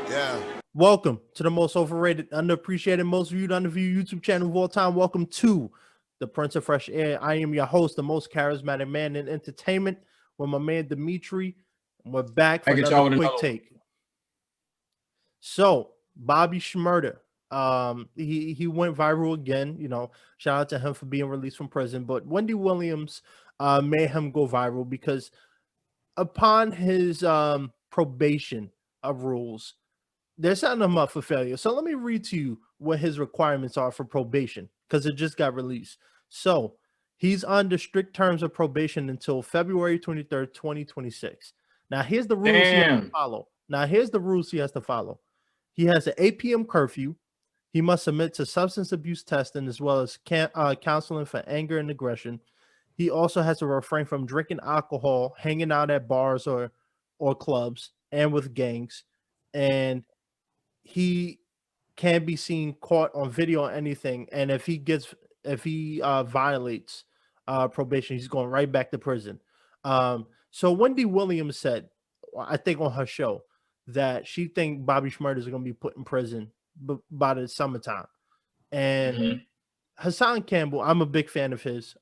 Yeah. Welcome to the most overrated, underappreciated, most viewed, underviewed YouTube channel of all time. Welcome to the Prince of Fresh Air. I am your host, the most charismatic man in entertainment, with my man Dimitri. And we're back for another quick take. So, Bobby Shmurda, he went viral again. You know, shout out to him for being released from prison. But Wendy Williams made him go viral because upon his probation of rules, they're setting him up for failure. So let me read to you what his requirements are for probation because it just got released. So he's under strict terms of probation until February 23rd, 2026. Now, here's the rules he has to follow. He has an 8 p.m. curfew. He must submit to substance abuse testing as well as counseling for anger and aggression. He also has to refrain from drinking alcohol, hanging out at bars or clubs, and with gangs. And he can't be seen caught on video or anything. And if he violates probation, he's going right back to prison. So Wendy Williams said, I think on her show, that she think Bobby Shmurda is going to be put in prison by the summertime. And Hassan Campbell, I'm a big fan of his.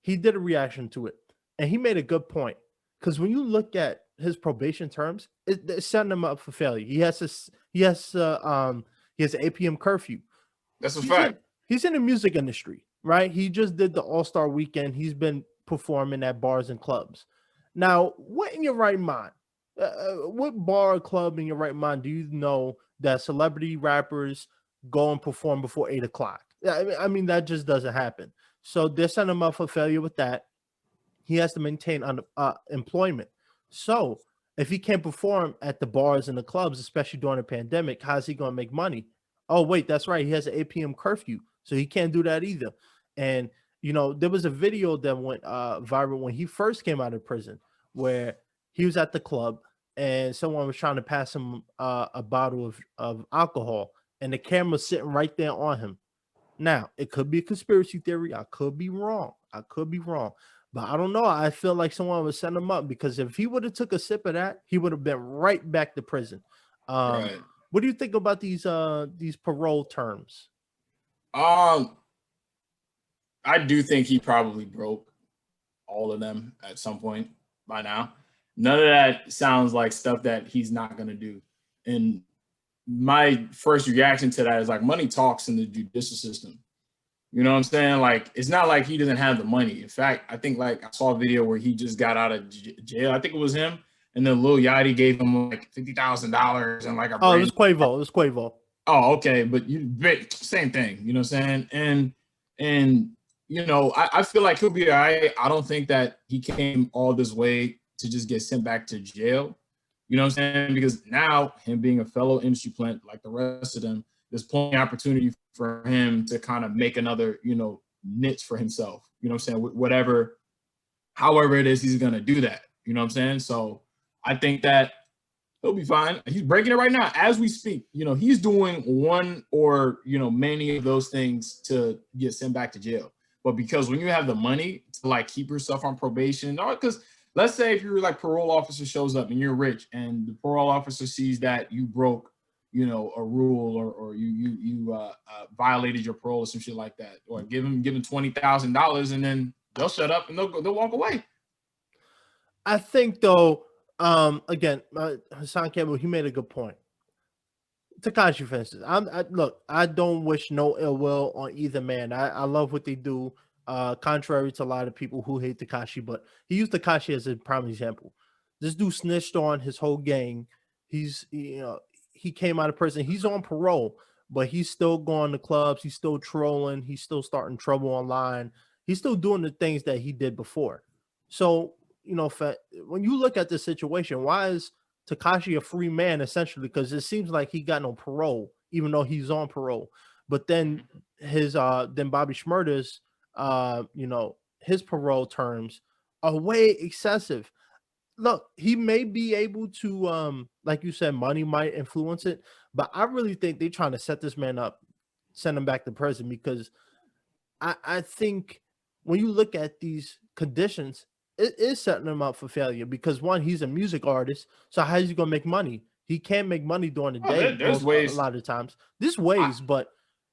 He did a reaction to it, and he made a good point. Because when you look at his probation terms, it's setting him up for failure. He has an 8 p.m. curfew. That's a fact. He's in the music industry, right? He just did the All-Star Weekend. He's been performing at bars and clubs. Now, what in your right mind? What bar or club in your right mind do you know that celebrity rappers go and perform before 8 o'clock? I mean, that just doesn't happen. So they're setting him up for failure with that. He has to maintain employment. So if he can't perform at the bars and the clubs, especially during a pandemic, how's he going to make money? Oh, wait, that's right. He has an 8 p.m. curfew, so he can't do that either. And, you know, there was a video that went viral when he first came out of prison where he was at the club and someone was trying to pass him a bottle of alcohol, and the camera's sitting right there on him. Now, it could be a conspiracy theory. I could be wrong. But I don't know. I feel like someone would send him up because if he would have took a sip of that, he would have been right back to prison. Right. What do you think about these parole terms? I do think he probably broke all of them at some point by now. None of that sounds like stuff that he's not going to do. And my first reaction to that is like money talks in the judicial system. You know what I'm saying? Like, it's not like he doesn't have the money. In fact, I think like I saw a video where he just got out of jail. I think it was him. And then Lil Yachty gave him like $50,000 and like it was Quavo. Oh, okay. But same thing, you know what I'm saying? And you know, I feel like he'll be all right. I don't think that he came all this way to just get sent back to jail. You know what I'm saying? Because now him being a fellow industry plant like the rest of them, there's plenty of opportunity for him to kind of make another, you know, niche for himself. You know what I'm saying? However it is, he's going to do that. You know what I'm saying? So I think that he'll be fine. He's breaking it right now as we speak. You know, he's doing one or, you know, many of those things to get sent back to jail. But because when you have the money to like keep yourself on probation, or because let's say if you're like parole officer shows up and you're rich and the parole officer sees that you broke, you know, a rule or you violated your parole or some shit like that, or give him $20,000 and then they'll shut up and they'll walk away. I think though, again, Hassan Campbell, he made a good point. Tekashi fences. Look, I don't wish no ill will on either man. I love what they do. Contrary to a lot of people who hate Tekashi, but he used Tekashi as a prime example. This dude snitched on his whole gang. He came out of prison. He's on parole, but he's still going to clubs. He's still trolling. He's still starting trouble online. He's still doing the things that he did before. So, you know, when you look at this situation, why is Tekashi a free man essentially? Because it seems like he got no parole, even though he's on parole. But then then Bobby Shmurda's his parole terms are way excessive. Look, he may be able to, like you said, money might influence it, but I really think they're trying to set this man up, send him back to prison, because I think when you look at these conditions, it is setting him up for failure. Because one, he's a music artist, so how is he gonna make money? He can't make money during the Oh, day there's a ways. lot of times. There's ways, but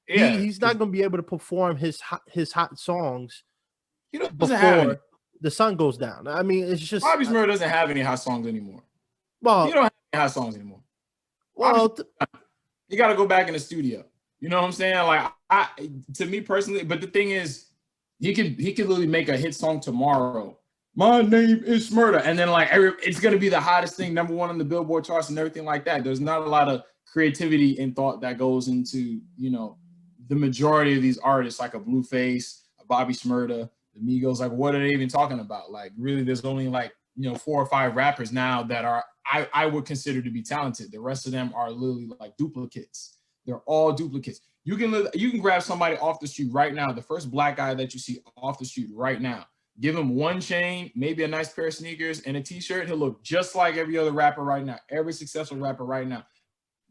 Yeah, he's not going to be able to perform his hot songs he doesn't have any. before the sun goes down. I mean, it's just Bobby Shmurda doesn't have any hot songs anymore. He well, don't have any hot songs anymore. well, You got to go back in the studio. You know what I'm saying? Like, to me personally, but the thing is, he can literally make a hit song tomorrow. My name is Shmurda, and then like it's gonna be the hottest thing, number one on the Billboard charts and everything like that. There's not a lot of creativity and thought that goes into the majority of these artists, like a Blueface, a Bobby Shmurda, the Migos. Like, what are they even talking about? Like, really, there's only like 4 or 5 rappers now that are I would consider to be talented. The rest of them are literally like duplicates. They're all duplicates. You can grab somebody off the street right now, the first black guy that you see off the street right now. Give him one chain, maybe a nice pair of sneakers and a t-shirt. He'll look just like every other rapper right now, every successful rapper right now,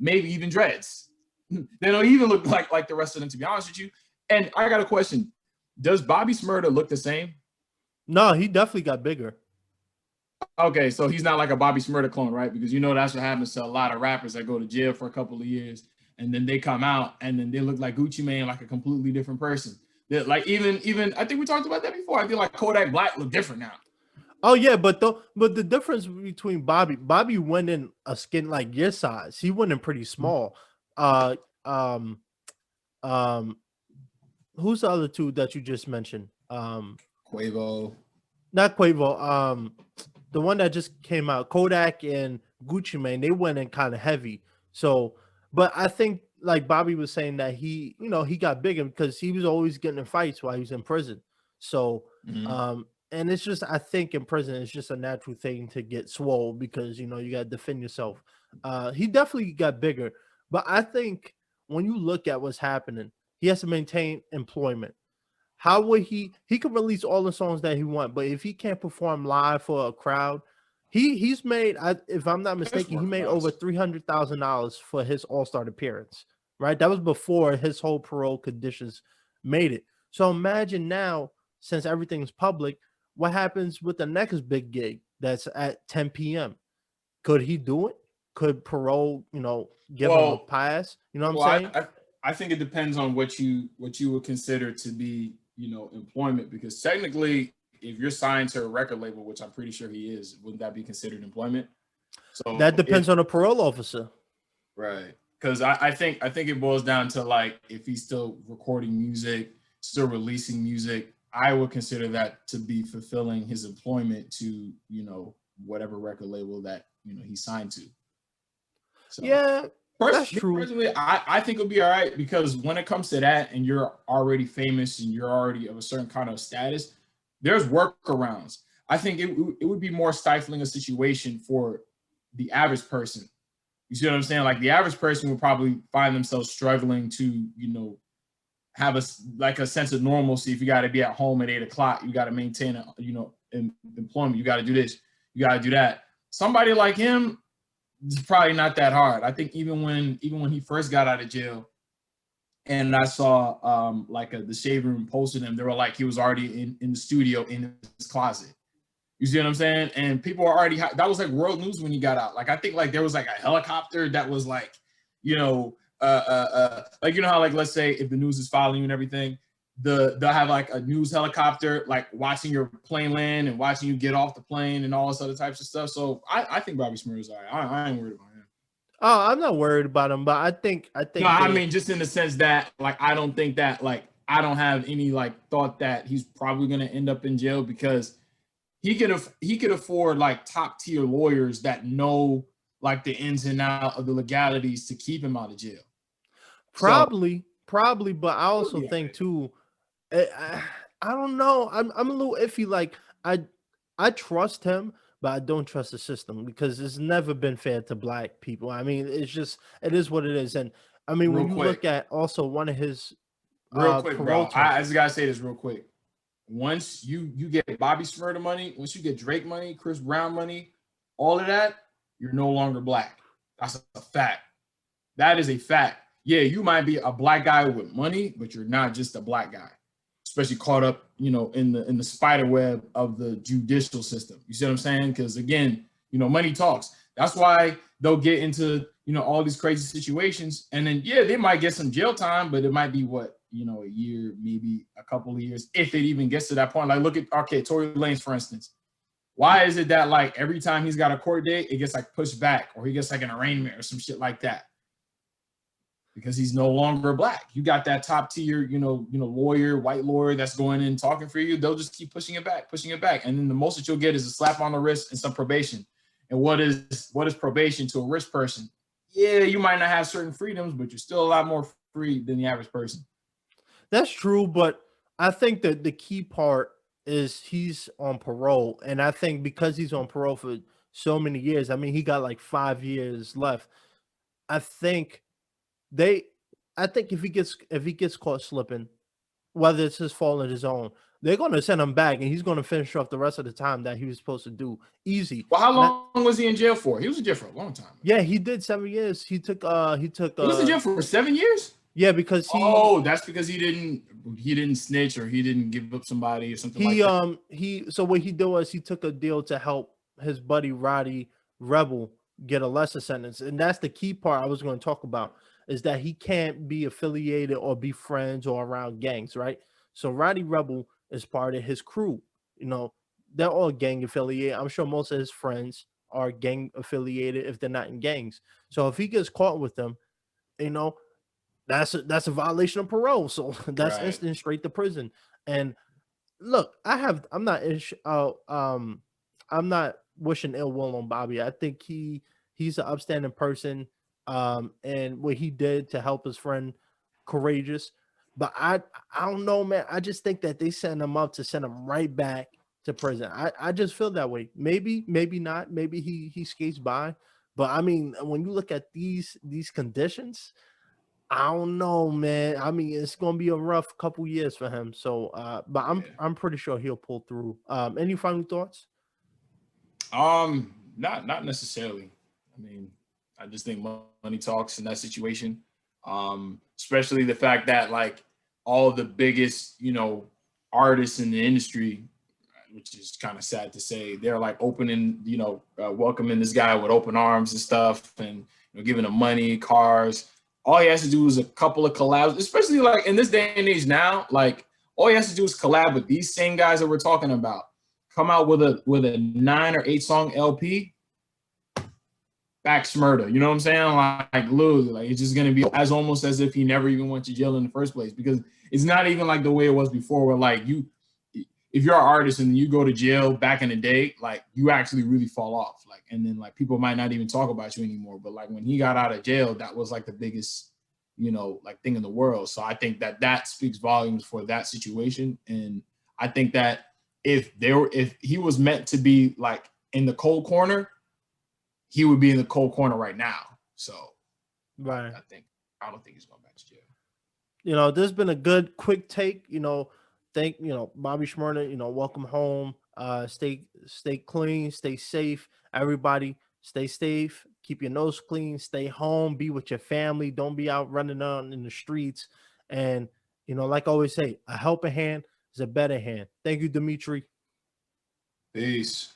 maybe even dreads. They don't even look like the rest of them, to be honest with you. And I got a question. Does Bobby Shmurda look the same? no, he definitely got bigger. Okay, so he's not like a Bobby Shmurda clone, right? Because that's what happens to a lot of rappers that go to jail for a couple of years and then they come out and then they look like Gucci Mane, like a completely different person. Like even I think we talked about that before. I feel like Kodak Black look different now. Oh yeah, but the difference between Bobby went in a skin like your size. He went in pretty small. Uh um who's the other two that you just mentioned? Quavo. Not Quavo. The one that just came out, Kodak and Gucci Mane, they went in kind of heavy. So, but I think like Bobby was saying that he got bigger because he was always getting in fights while he was in prison. So, and it's just I think in prison it's just a natural thing to get swole because you got to defend yourself. He definitely got bigger, but I think when you look at what's happening, he has to maintain employment. How would he could release all the songs that he want, but if he can't perform live for a crowd, he's made, if I'm not mistaken, he made over $300,000 for his All-Star appearance, right? That was before his whole parole conditions made it. So imagine now, since everything's public, what happens with the next big gig that's at 10 p.m. Could he do it? Could parole, give him a pass? You know what I'm saying? I think it depends on what you would consider to be, employment, because technically if you're signed to a record label, which I'm pretty sure he is, wouldn't that be considered employment? So that depends on a parole officer. Right. Because I think it boils down to like if he's still recording music, still releasing music, I would consider that to be fulfilling his employment to, whatever record label that, he's signed to. So, yeah, that's true. Personally, I think it'll be all right because when it comes to that and you're already famous and you're already of a certain kind of status, there's workarounds. I think it would be more stifling a situation for the average person. You see what I'm saying? Like the average person would probably find themselves struggling to, have a sense of normalcy. If you got to be at home at 8 o'clock, you got to maintain employment. You got to do this, you got to do that. Somebody like him, it's probably not that hard. I think even when he first got out of jail, and I saw the Shade Room posted him, they were like he was already in the studio in his closet. You see what I'm saying? And people are already that was like world news when he got out. Like I think like there was like a helicopter that was like, like how like let's say if the news is following you and everything, they'll have like a news helicopter like watching your plane land and watching you get off the plane and all this other types of stuff. So I think Bobby Shmurda's all right. I ain't worried about him. Oh, I'm not worried about him, but I think no, I mean just in the sense that like I don't think that like I don't have any like thought that he's probably gonna end up in jail because he could afford like top tier lawyers that know like the ins and outs of the legalities to keep him out of jail. Probably, but I also think too. I don't know. I'm a little iffy. Like I trust him, but I don't trust the system because it's never been fair to black people. I mean, it is what it is. And I mean, when you look at also one of his real quick, bro, I just gotta say this real quick. Once you get Bobby Shmurda money, once you get Drake money, Chris Brown money, all of that, you're no longer black. That's a fact. That is a fact. Yeah, you might be a black guy with money, but you're not just a black guy, especially caught up, in the spider web of the judicial system. You see what I'm saying? Because again, money talks. That's why they'll get into, all these crazy situations. And then, yeah, they might get some jail time, but it might be a year, maybe a couple of years, if it even gets to that point. Like, look at, okay, Tory Lanez, for instance. Why is it that, like, every time he's got a court date, it gets, like, pushed back, or he gets, like, an arraignment or some shit like that? Because he's no longer black. You got that top tier, lawyer, white lawyer that's going in talking for you. They'll just keep pushing it back. And then the most that you'll get is a slap on the wrist and some probation. And what is probation to a rich person? Yeah, you might not have certain freedoms, but you're still a lot more free than the average person. That's true, but I think that the key part is he's on parole. And I think because he's on parole for so many years, I mean, he got like 5 years left. I think if he gets caught slipping, whether it's his fault or his own, they're going to send him back, and he's going to finish off the rest of the time that he was supposed to do easy. Well, how long was he in jail for? He was in jail for a long time. Yeah, he did 7 years. He was in jail for 7 years. Yeah, because that's because he didn't snitch, or he didn't give up somebody or something like that. So what he did was he took a deal to help his buddy Roddy Rebel get a lesser sentence, and that's the key part I was going to talk about, is that he can't be affiliated or be friends or around gangs, right? So Roddy Rebel is part of his crew. They're all gang affiliated. I'm sure most of his friends are gang affiliated if they're not in gangs. So if he gets caught with them, that's a violation of parole. So that's Right. instant straight to prison. And look, I'm not wishing ill will on Bobby. I think he's an upstanding person. And what he did to help his friend, courageous. But I don't know, man. I just think that they send him up to send him right back to prison. I just feel that way. Maybe not. Maybe he skates by. But I mean, when you look at these conditions, I don't know, man. I mean, it's gonna be a rough couple years for him. So, but I'm pretty sure he'll pull through. Any final thoughts? Not necessarily. I mean, I just think money talks in that situation. Especially the fact that, like, all the biggest, artists in the industry, which is kind of sad to say, they're like opening, welcoming this guy with open arms and stuff, and giving him money, cars. All he has to do is a couple of collabs, especially like in this day and age now. Like, all he has to do is collab with these same guys that we're talking about. Come out with a 9 or 8 song LP. Back Shmurda, you know what I'm saying? Like literally, like, it's just gonna be as almost as if he never even went to jail in the first place, because it's not even like the way it was before, where like if you're an artist and you go to jail back in the day, like, you actually really fall off, like, and then like people might not even talk about you anymore. But like when he got out of jail, that was like the biggest, like, thing in the world. So I think that speaks volumes for that situation, and I think that if he was meant to be like in the cold corner, he would be in the cold corner right now. So, right. I don't think he's going back to jail. There's been a good quick take. Thank Bobby Shmurda. Welcome home. Stay clean. Stay safe. Everybody, stay safe. Keep your nose clean. Stay home. Be with your family. Don't be out running out in the streets. And like I always say, a helping hand is a better hand. Thank you, Dimitri. Peace.